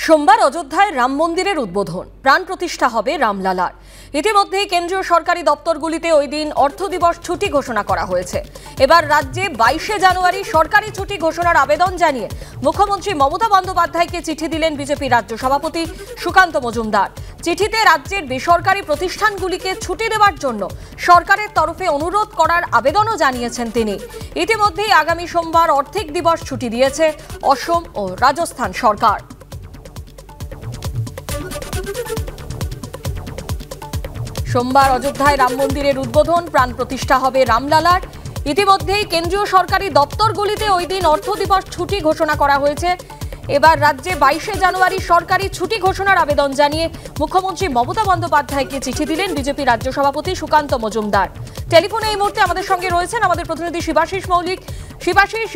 সোমবার অযোধ্যায় রাম মন্দিরের উদ্বোধন, প্রাণ প্রতিষ্ঠা হবে রামলালার। ইতিমধ্যেই কেন্দ্রীয় সরকারি দপ্তরগুলিতে ওই দিন অর্থ দিবস ছুটি ঘোষণা করা হয়েছে। এবার রাজ্যে 22শে জানুয়ারি সরকারি ছুটি ঘোষণার আবেদন জানিয়ে মুখ্যমন্ত্রী মমতা বন্দ্যোপাধ্যায়কে চিঠি দিলেন বিজেপি রাজ্য সভাপতি সুকান্ত মজুমদার। চিঠিতে রাজ্যের বেসরকারি প্রতিষ্ঠানগুলিকে ছুটি দেওয়ার জন্য সরকারের তরফে অনুরোধ করার আবেদনও জানিয়েছেন তিনি। ইতিমধ্যেই আগামী সোমবার অর্থিক দিবস ছুটি দিয়েছে অসম ও রাজস্থান সরকার। সোমবার অযোধ্যায় রাম মন্দিরের উদ্বোধন, প্রাণ প্রতিষ্ঠা হবে রামলালার। ইতিমধ্যেই কেন্দ্রীয় সরকারি দপ্তরগুলিতে ওই দিন অর্থ দিবস ছুটি ঘোষণা করা হয়েছে। এবার রাজ্যে 22শে জানুয়ারি সরকারি ছুটি ঘোষণার আবেদন জানিয়ে মুখ্যমন্ত্রী মমতা বন্দ্যোপাধ্যায়কে চিঠি দিলেন বিজেপি রাজ্য সভাপতি সুকান্ত মজুমদার। টেলিফোনে এই মুহূর্তে আমাদের সঙ্গে রয়েছেন আমাদের প্রতিনিধি শিবাশিস মৌলিক। শিবাশিস,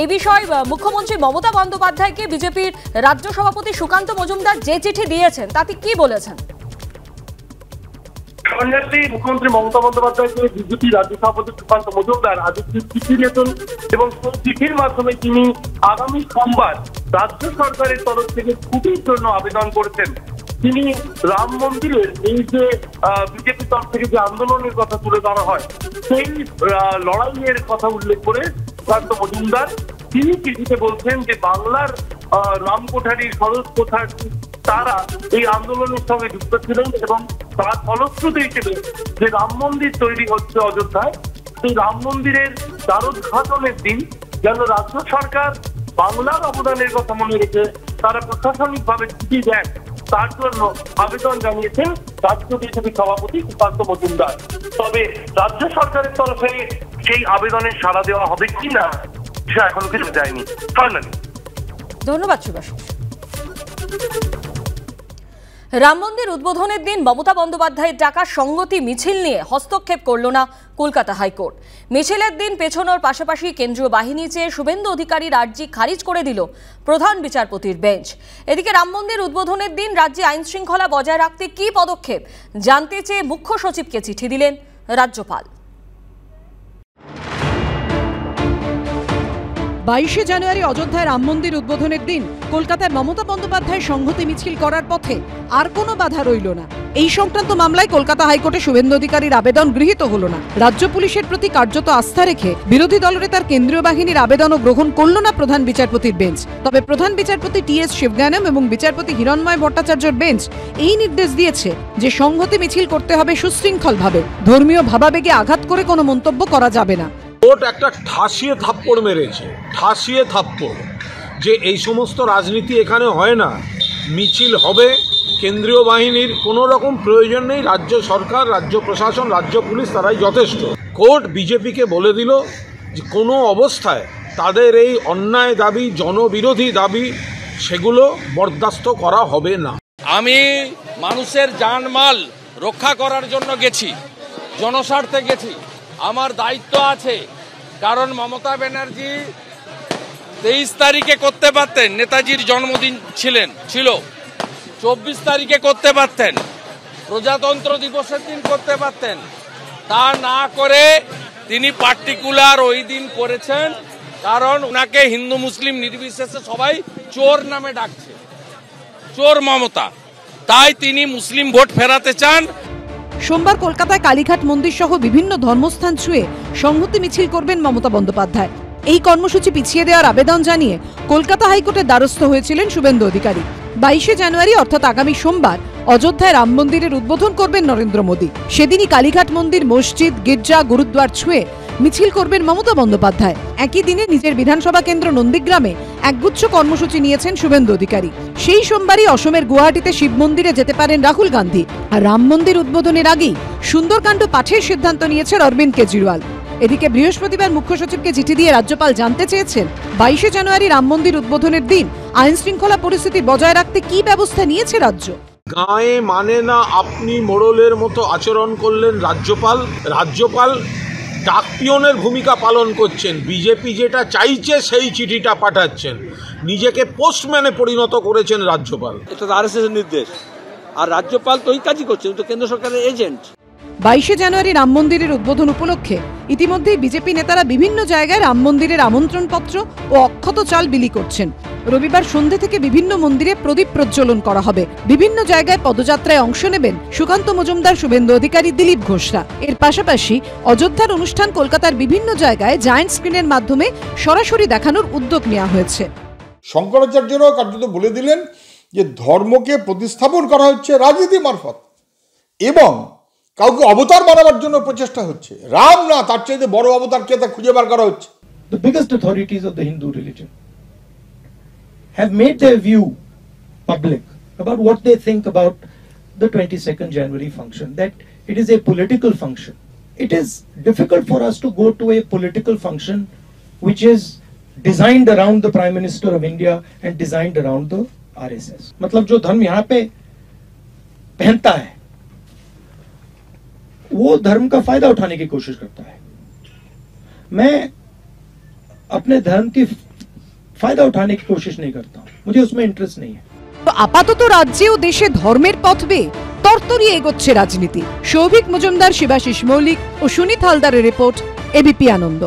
এই বিষয়ে মুখ্যমন্ত্রী মমতা বন্দ্যোপাধ্যায়কে বিজেপির রাজ্য সভাপতি সুকান্ত মজুমদার যে চিঠি দিয়েছেন তাতে কি বলেছেন? মুখ্যমন্ত্রী মমতা বন্দ্যোপাধ্যায়কে বিজেপি রাজ্য সভাপতি সুকান্ত মজুমদার আজ চিঠি দিয়েছেন এবং সেই চিঠির মাধ্যমে তিনি আগামী সোমবার রাজ্য সরকারের তরফ থেকে ছুটির জন্য আবেদন করেছেন। তিনি রাম মন্দিরের এই যে বিজেপির তরফ থেকে যে আন্দোলনের কথা তুলে ধরা হয় সেই লড়াইয়ের কথা উল্লেখ করে সুকান্ত মজুমদার তিনি চিঠিতে বলছেন যে বাংলার রামকোঠারি সরোজ কোঠারি তারা এই আন্দোলনের সঙ্গে যুক্ত ছিলেন এবং তার ফলশ্রুতি হিসেবে যে রাম মন্দির তৈরি হচ্ছে অযোধ্যায়, সেই রাম মন্দিরের দ্বারোদ্ঘাটনের দিন যেন রাজ্য সরকার বাংলার অবদানের কথা মনে রেখে তারা প্রশাসনিকভাবে ছুটি দেন, তার জন্য আবেদন জানিয়েছেন রাজ্য বিজেপি সভাপতি সুকান্ত মজুমদার। তবে রাজ্য সরকারের তরফে সেই আবেদনের সাড়া দেওয়া হবে কিনা সে এখনো কিছু যায়নি। ধন্যবাদ সুভাষিস। রাম মন্দির উদ্বোধনের দিন মমতা বন্দ্যোপাধ্যায়ের ডাকা সংগতি মিছিল নিয়ে হস্তক্ষেপ করল না কলকাতা হাইকোর্ট। মিছিলের দিন পেছনোর পাশাপাশি কেন্দ্রীয় বাহিনী চেয়ে শুভেন্দু অধিকারীর আর্জি খারিজ করে দিল প্রধান বিচারপতির বেঞ্চ। এদিকে রাম মন্দির উদ্বোধনের দিন রাজ্যে আইন শৃঙ্খলা বজায় রাখতে কী পদক্ষেপ জানতে চেয়ে মুখ্য সচিবকে চিঠি দিলেন রাজ্যপাল। 22শে জানুয়ারি অযোধ্যায় রাম মন্দির উদ্বোধনের দিন কলকাতায় মমতা বন্দ্যোপাধ্যায় সংহতি মিছিল করার পথে আর কোনো বাধা রইল না। এই সংক্রান্ত মামলায় কলকাতা হাইকোর্টে শুভেন্দু অধিকারীর আবেদন গৃহীত হল না। রাজ্য পুলিশের প্রতি কার্যত আস্থা রেখে বিরোধী দলনেতার কেন্দ্রীয় বাহিনীর আবেদনও গ্রহণ করল না প্রধান বিচারপতির বেঞ্চ। তবে প্রধান বিচারপতি টি.এস. শিবজ্ঞানম এবং বিচারপতি হিরণময় ভট্টাচার্যের বেঞ্চ এই নির্দেশ দিয়েছে যে সংহতি মিছিল করতে হবে সুশৃঙ্খলভাবে, ধর্মীয় ভাবাবেগে আঘাত করে কোনো মন্তব্য করা যাবে না। কোর্ট একটা ঠাসিয়ে থাপ্পড় মেরেছে, ঠাসিয়ে থাপ্পড়, যে এই সমস্ত রাজনীতি এখানে হয় না, মিছিল হবে, কেন্দ্রীয় বাহিনীর কোনো রকম প্রয়োজন নেই, রাজ্য সরকার, রাজ্য প্রশাসন, রাজ্য পুলিশ তারাই যথেষ্ট। কোর্ট বিজেপিকে বলে দিল যে কোনো অবস্থায় তাদের এই অন্যায় দাবি, জনবিরোধী দাবি, সেগুলো বরদাস্ত করা হবে না। আমি মানুষের জানমাল রক্ষা করার জন্য গেছি, জনস্বার্থে গেছি, আমার দায়িত্ব আছে। কারণ মমতা ব্যানার্জি 23 তারিখে করতে পারতেন, নেতাজির জন্মদিন ছিল 24 তারিখে করতে পারতেন, প্রজাতন্ত্র দিবসের দিন করতে পারতেন, তা না করে তিনি পার্টিকুলার ওই দিন করেছেন। কারণ ওনাকে হিন্দু মুসলিম নির্বিশেষে সবাই চোর নামে ডাকছে, চোর মমতা, তাই তিনি মুসলিম ভোট ফেরাতে চান। সোমবার কলকাতায় কালীঘাট মন্দির সহ বিভিন্ন ধর্মস্থান ছুঁয়ে সংহতি মিছিল করবেন মমতা বন্দ্যোপাধ্যায়। এই কর্মসূচি পিছিয়ে দেওয়ার আবেদন জানিয়ে কলকাতা হাইকোর্টের দ্বারস্থ হয়েছিলেন শুভেন্দু অধিকারী। 22শে জানুয়ারি অর্থাৎ আগামী সোমবার অযোধ্যায় রাম মন্দিরের উদ্বোধন করবেন নরেন্দ্র মোদী। সেদিনই কালীঘাট মন্দির, মসজিদ, গির্জা, গুরুদ্বার ছুঁয়ে মিছিল করবেন মমতা বন্দ্যোপাধ্যায়। একই দিনে নিজের বিধানসভা কেন্দ্র নন্দীগ্রামে একগুচ্ছ কর্মসূচি নিয়েছেন শুভেন্দু অধিকারী। সেই সোমবারই অসমের গুয়াহাটিতে শিব মন্দিরে যেতে পারেন রাহুল গান্ধী। আর রাম মন্দির উদ্বোধনের আগেই সুন্দরকাণ্ড পাঠের সিদ্ধান্ত নিয়েছে অরবিন্দ কেজরিওয়াল। এদিকে বৃহস্পতিবার মুখ্য সচিবকে চিঠি দিয়ে রাজ্যপাল জানতে চেয়েছেন 22শে জানুয়ারি রাম মন্দির উদ্বোধনের দিন আইন শৃঙ্খলা পরিস্থিতি বজায় রাখতে কি ব্যবস্থা নিয়েছে রাজ্য। গায়ে মানে না আপনি মোড়লের মতো আচরণ করলেন রাজ্যপাল ডাকপিয়নের ভূমিকা পালন করছেন। বিজেপি যেটা চাইছে সেই চিঠিটা পাঠাচ্ছেন, নিজেকে পোস্টম্যানে পরিণত করেছেন রাজ্যপাল। এটা তো আরএসএস এর নির্দেশ, আর রাজ্যপাল তো ওই কাজই করছেন, তো কেন্দ্র সরকারের এজেন্ট। 22শে জানুয়ারি রাম মন্দিরের উদ্বোধন উপলক্ষে ইতিমধ্যেই বিজেপি নেতারা বিভিন্ন জায়গায় রাম মন্দিরের আমন্ত্রণপত্র ও অক্ষত চাল বিলি করছেন। রবিবার সন্ধ্যে থেকে বিভিন্ন মন্দিরে প্রদীপ প্রজ্বলন করা হবে। বিভিন্ন জায়গায় পদযাত্রায় অংশ নেবেন সুকান্ত মজুমদার, শুভেন্দু অধিকারী, দিলীপ ঘোষরা। এর পাশাপাশি অযোধ্যার অনুষ্ঠান কলকাতার বিভিন্ন জায়গায় জায়ান্ট স্ক্রিনের মাধ্যমে সরাসরি দেখানোর উদ্যোগ নেওয়া হয়েছে। শঙ্করাচার্যরাও কার্যত বলে দিলেন যে ধর্মকে প্রতিস্থাপন করা হচ্ছে রাজনীতি মারফত এবং কাউকে অবতার বানাবার জন্য প্রচেষ্টা হচ্ছে। রাম না, তার চাইতে বড় অবতার কে তা খুঁজে বার করা হচ্ছে। The biggest authorities of the Hindu religion have made their view public about what they think about the 22nd January function, that it is a political function. It is difficult for us to go to a political function which is designed around the Prime Minister of India and designed around the RSS. मतलब जो धर्म यहाँ पे पहनता है वो धर्म का फायदा उठाने की कोशिश करता है। मैं अपने धर्म की फायदा उठाने की कोशिश नहीं करता हूं, मुझे उसमें इंटरेस्ट नहीं है। তো আপাতত রাজ্যে ও দেশে ধর্মের পথ বেয়ে তরতরিয়ে এগোচ্ছে রাজনীতি। সৌভিক মজুমদার, শিবাশিস মৌলিক ও সুনীত হালদারের রিপোর্ট, এবিপি আনন্দ।